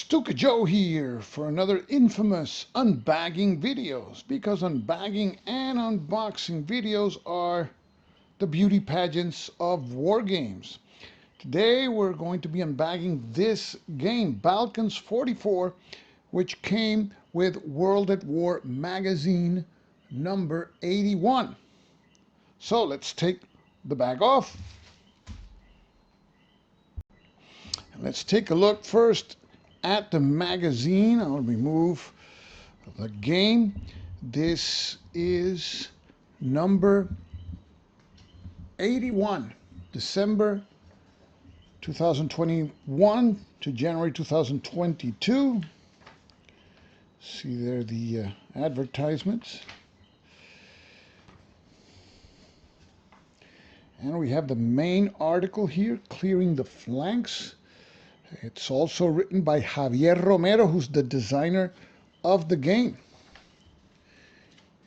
Stuka Joe here for another infamous unbagging videos, because unbagging and unboxing videos are the beauty pageants of war games. Today we're going to be unbagging this game, Balkans 44, which came with World at War magazine number 81. So let's take the bag off. Let's take a look first at the magazine. I'll remove the game. This is number 81, December 2021 to January 2022. See there the advertisements. And we have the main article here, Clearing the Flanks. It's also written by Javier Romero, who's the designer of the game.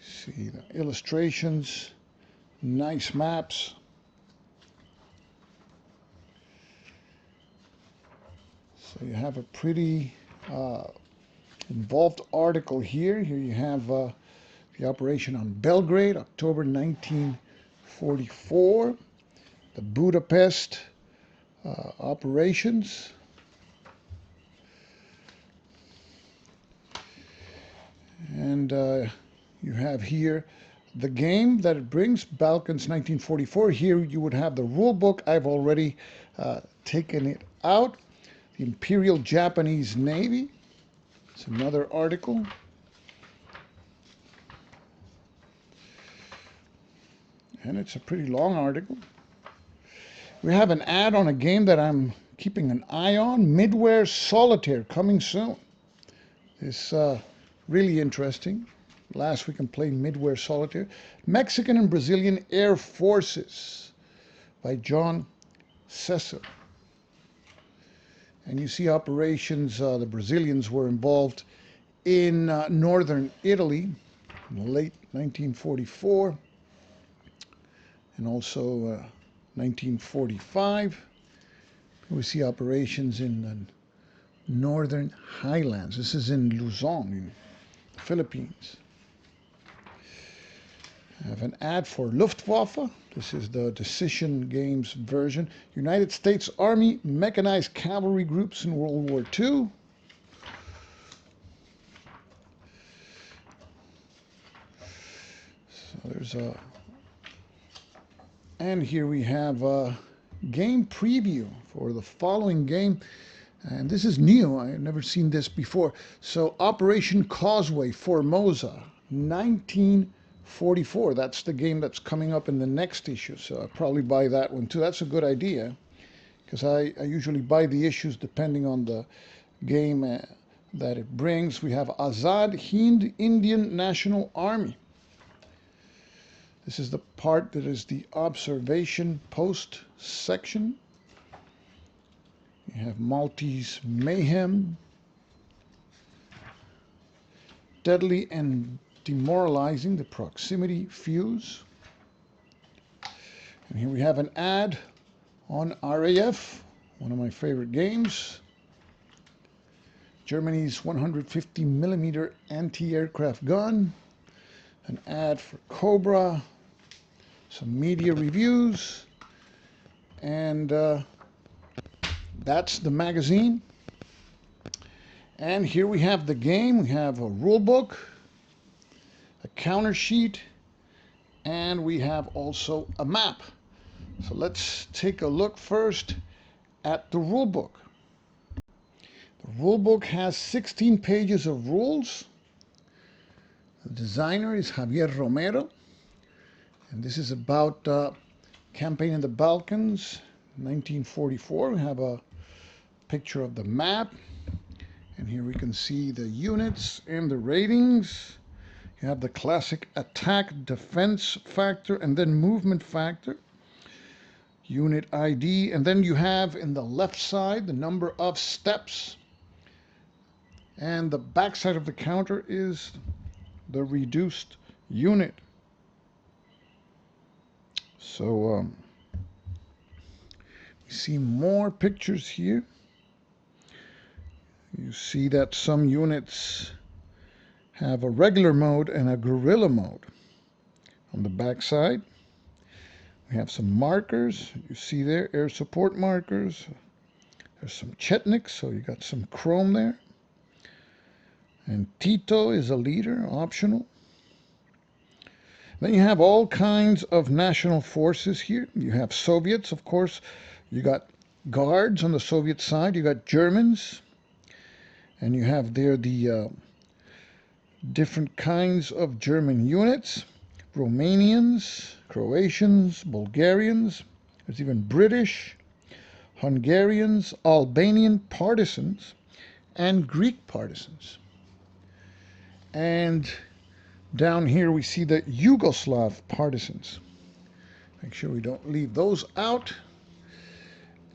See the illustrations, nice maps. So you have a pretty involved article here. Here you have the operation on Belgrade, October 1944, the Budapest operations. And you have here the game that it brings, Balkans 1944. Here you would have the rule book. I've already taken it out. The Imperial Japanese Navy. It's another article. And it's a pretty long article. We have an ad on a game that I'm keeping an eye on, Midware Solitaire, coming soon. It's really interesting. Last week I'm playing Midware Solitaire. Mexican and Brazilian Air Forces by John Cesar. And you see operations, the Brazilians were involved in northern Italy in the late 1944 and also 1945. We see operations in the northern highlands. This is in Luzon, in the Philippines. I have an ad for Luftwaffe. This is the Decision Games version. United States Army Mechanized Cavalry Groups in World War II. So there's a... And here we have a game preview for the following game. And this is new. I have never seen this before. So Operation Causeway, Formosa, 1944. That's the game that's coming up in the next issue. So I'll probably buy that one too. That's a good idea, because I usually buy the issues depending on the game that it brings. We have Azad Hind Indian National Army. This is the part that is the observation post section. You have Maltese Mayhem, Deadly and Demoralizing, the Proximity Fuse. And here we have an ad on RAF, one of my favorite games. Germany's 150mm anti-aircraft gun. An ad for Cobra. Some media reviews. And that's the magazine. And here we have the game. We have a rule book, a counter sheet, and we have also a map. So let's take a look first at the rule book. The rule book has 16 pages of rules. The designer is Javier Romero, and this is about campaign in the Balkans, 1944. We have a picture of the map, and here we can see the units and the ratings. You have the classic attack defense factor and then movement factor, unit ID, and then you have in the left side the number of steps, and the back side of the counter is the reduced unit. So we see more pictures here. you see that some units have a regular mode and a guerrilla mode. On the back side, we have some markers. You see there, air support markers. There's some Chetniks, so you got some chrome there. And Tito is a leader, optional. Then you have all kinds of national forces here. You have Soviets, of course. You got guards on the Soviet side. You got Germans. And you have there the different kinds of German units. Romanians, Croatians, Bulgarians. There's even British, Hungarians, Albanian partisans, and Greek partisans. And down here we see the Yugoslav partisans. Make sure we don't leave those out.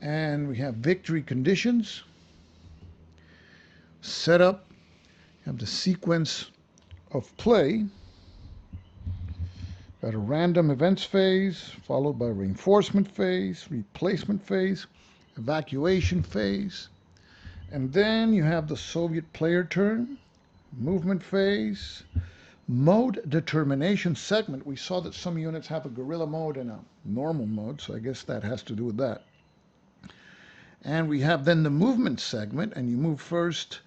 And we have victory conditions. Setup. You have the sequence of play. Got a random events phase, followed by reinforcement phase, replacement phase, evacuation phase. And then you have the Soviet player turn, movement phase, mode determination segment. We saw that some units have a guerrilla mode and a normal mode, so I guess that has to do with that. And we have then the movement segment, and you move first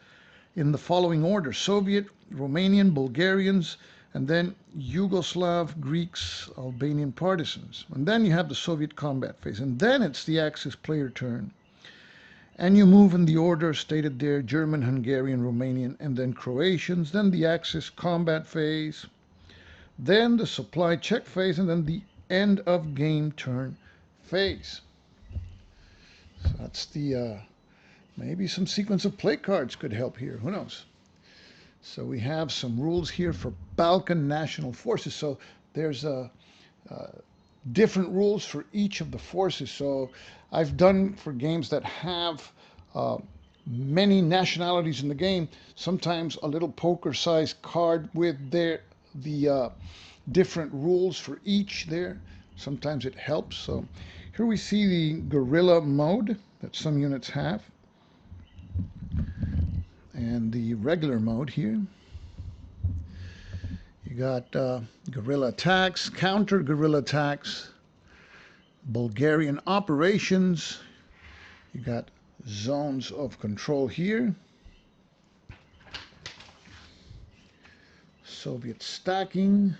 in the following order: Soviet, Romanian, Bulgarians, and then Yugoslav, Greeks, Albanian partisans. And then you have the Soviet combat phase, and then it's the Axis player turn. And you move in the order stated there: German, Hungarian, Romanian, and then Croatians, then the Axis combat phase, then the supply check phase, and then the end of game turn phase. So that's the, maybe some sequence of play cards could help here, who knows? So we have some rules here for Balkan national forces. So there's different rules for each of the forces. So I've done for games that have many nationalities in the game, sometimes a little poker-sized card with the different rules for each there. Sometimes it helps. So here we see the guerrilla mode that some units have, and the regular mode here. You got guerrilla attacks, counter guerrilla attacks, Bulgarian operations. You got zones of control here, Soviet stacking,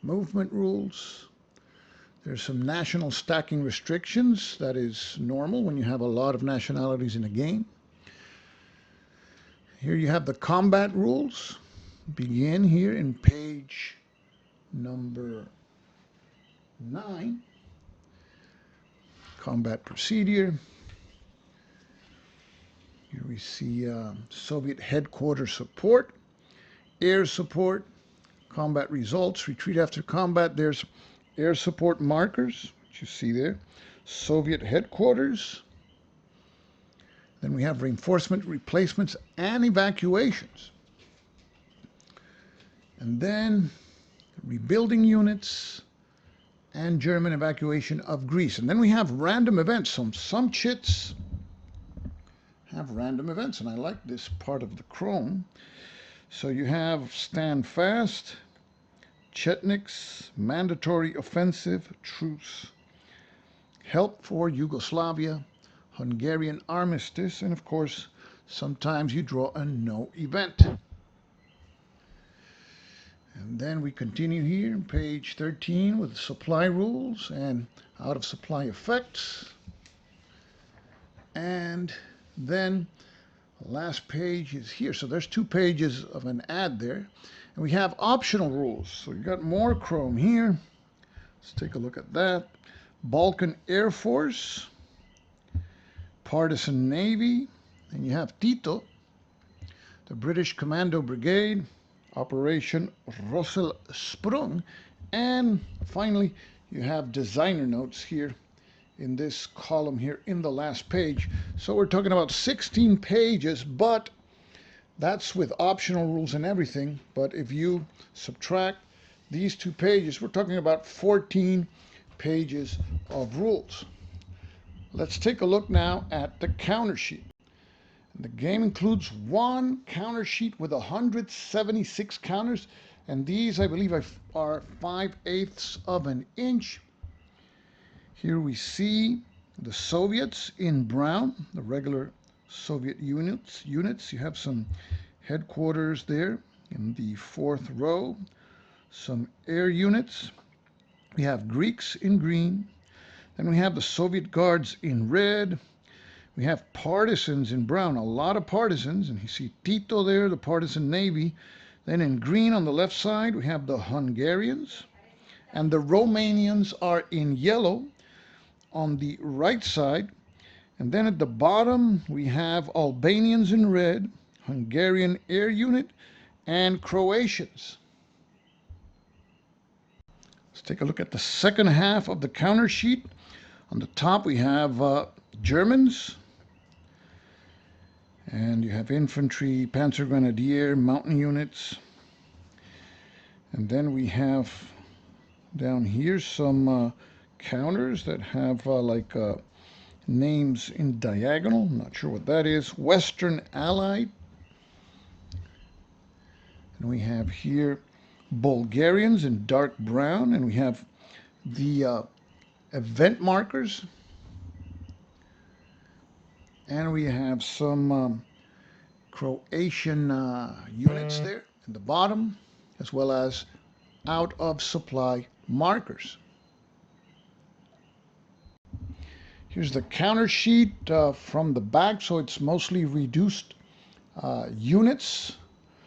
movement rules. There's some national stacking restrictions. That is normal when you have a lot of nationalities in a game. Here you have the combat rules. Begin here in page number 9. Combat procedure. Here we see Soviet headquarters support, air support, combat results, retreat after combat. There's air support markers, which you see there, Soviet headquarters. Then we have reinforcement, replacements, and evacuations. And then rebuilding units and German evacuation of Greece. And then we have random events. Some chits have random events, and I like this part of the chrome. So you have stand fast, Chetniks, mandatory offensive, truce, help for Yugoslavia, Hungarian armistice, and of course, sometimes you draw a no event. And then we continue here, page 13, with supply rules and out of supply effects. And then the last page is here. So there's 2 pages of an ad there. And we have optional rules. So you got more chrome here. Let's take a look at that. Balkan Air Force, Partisan Navy, and you have Tito, the British Commando Brigade, Operation Rosselsprung, and finally you have designer notes here in this column here in the last page. So we're talking about 16 pages, but that's with optional rules and everything. But if you subtract these 2 pages, we're talking about 14 pages of rules. Let's take a look now at the counter sheet. The game includes one counter sheet with 176 counters, and these I believe are 5/8 of an inch. Here we see the Soviets in brown, the regular Soviet units. You have some headquarters there in the fourth row, some air units. We have Greeks in green. Then we have the Soviet guards in red. We have partisans in brown, a lot of partisans, and you see Tito there, the partisan navy. Then in green on the left side, we have the Hungarians, and the Romanians are in yellow on the right side. And then at the bottom, we have Albanians in red, Hungarian air unit, and Croatians. Let's take a look at the second half of the counter sheet. On the top, we have Germans, and you have infantry, Panzer Grenadier, mountain units. And then we have down here some counters that have names in diagonal. I'm not sure what that is. Western Allied. And we have here Bulgarians in dark brown, and we have the event markers. And we have some Croatian units there in the bottom, as well as out of supply markers. Here's the counter sheet from the back, so it's mostly reduced units.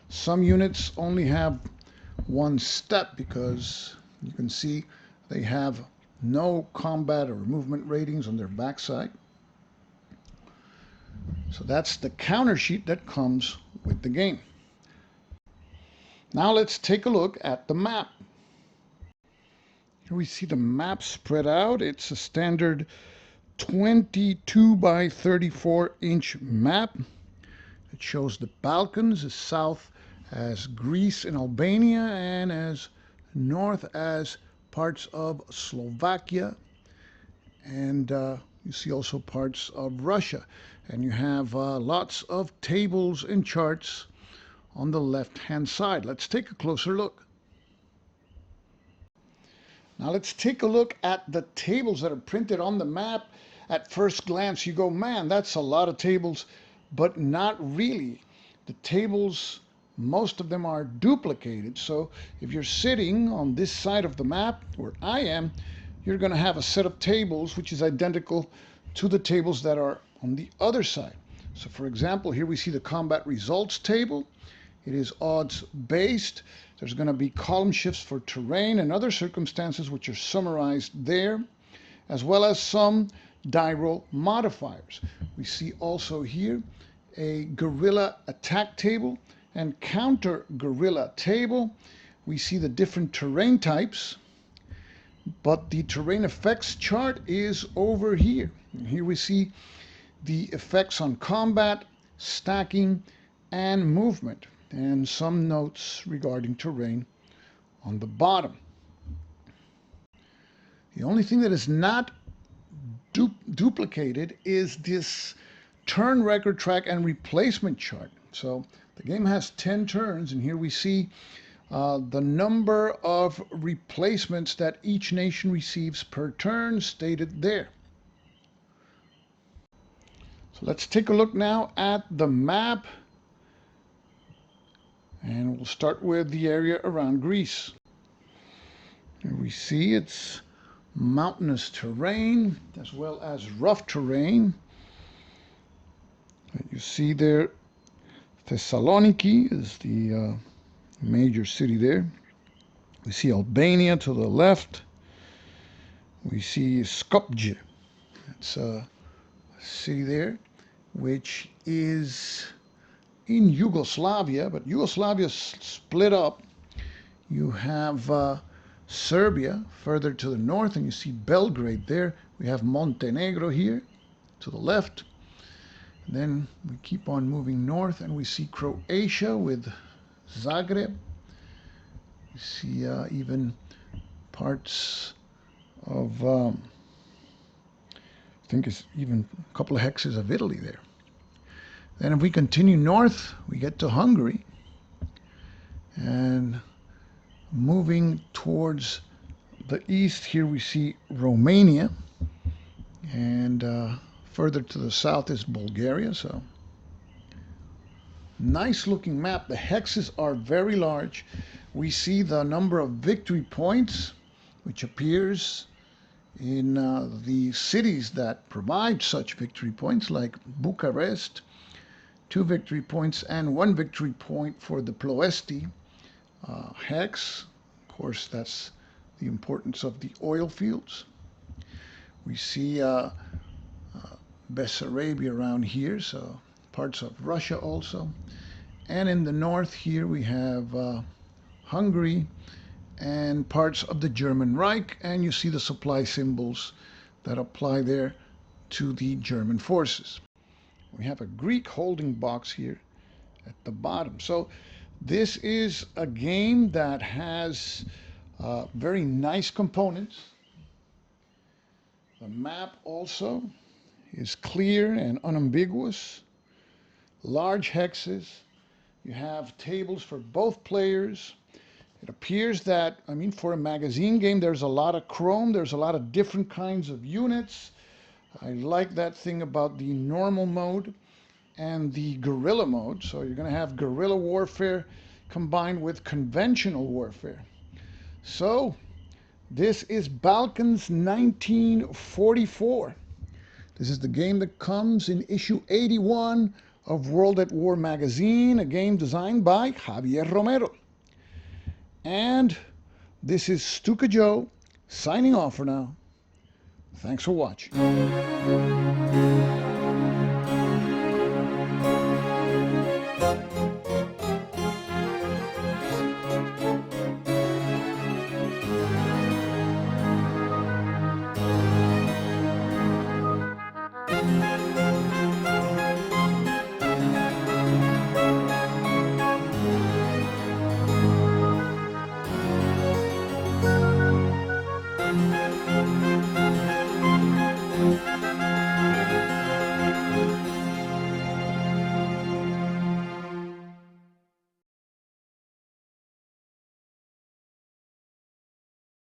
Some units only have one step because you can see they have no combat or movement ratings on their backside. So that's the counter sheet that comes with the game. Now let's take a look at the map. Here we see the map spread out. It's a standard 22 by 34-inch map. It shows the Balkans as south as Greece and Albania, and as north as parts of Slovakia, and you see also parts of Russia. And you have lots of tables and charts on the left-hand side. Let's take a closer look. Now let's take a look at the tables that are printed on the map. At first glance, you go, man, that's a lot of tables, but not really. The tables, most of them are duplicated. So if you're sitting on this side of the map, where I am, you're going to have a set of tables which is identical to the tables that are on the other side. So for example, here we see the combat results table. It is odds based. There's going to be column shifts for terrain and other circumstances which are summarized there, as well as some die roll modifiers. We see also here a guerrilla attack table and counter guerrilla table. We see the different terrain types, but the terrain effects chart is over here. And here we see the effects on combat, stacking, and movement, and some notes regarding terrain on the bottom. The only thing that is not duplicated is this turn record track and replacement chart. So the game has 10 turns, and here we see the number of replacements that each nation receives per turn stated there. So let's take a look now at the map, and we'll start with the area around Greece. Here we see it's mountainous terrain as well as rough terrain. You see there Thessaloniki is the major city there. We see Albania to the left. We see Skopje. That's a city there which is in Yugoslavia, but Yugoslavia split up. You have Serbia further to the north, and you see Belgrade there. We have Montenegro here to the left. And then we keep on moving north, and we see Croatia with Zagreb. You see even parts of, I think it's even a couple of hexes of Italy there. Then if we continue north, we get to Hungary. And moving towards the east, here we see Romania. And further to the south is Bulgaria. So nice looking map. The hexes are very large. We see the number of victory points, which appears in the cities that provide such victory points, like Bucharest, 2 victory points and 1 victory point for the Ploesti hex. Of course, that's the importance of the oil fields. We see Bessarabia around here, so parts of Russia also. And in the north here we have Hungary and parts of the German Reich, and you see the supply symbols that apply there to the German forces. We have a Greek holding box here at the bottom. So this is a game that has very nice components. The map also is clear and unambiguous. Large hexes. You have tables for both players. It appears that, I mean, for a magazine game, there's a lot of chrome. There's a lot of different kinds of units. I like that thing about the normal mode and the guerrilla mode. So you're going to have guerrilla warfare combined with conventional warfare. So this is Balkans 1944. This is the game that comes in issue 81 of World at War magazine, a game designed by Javier Romero. And this is Stuka Joe signing off for now. Thanks for watching.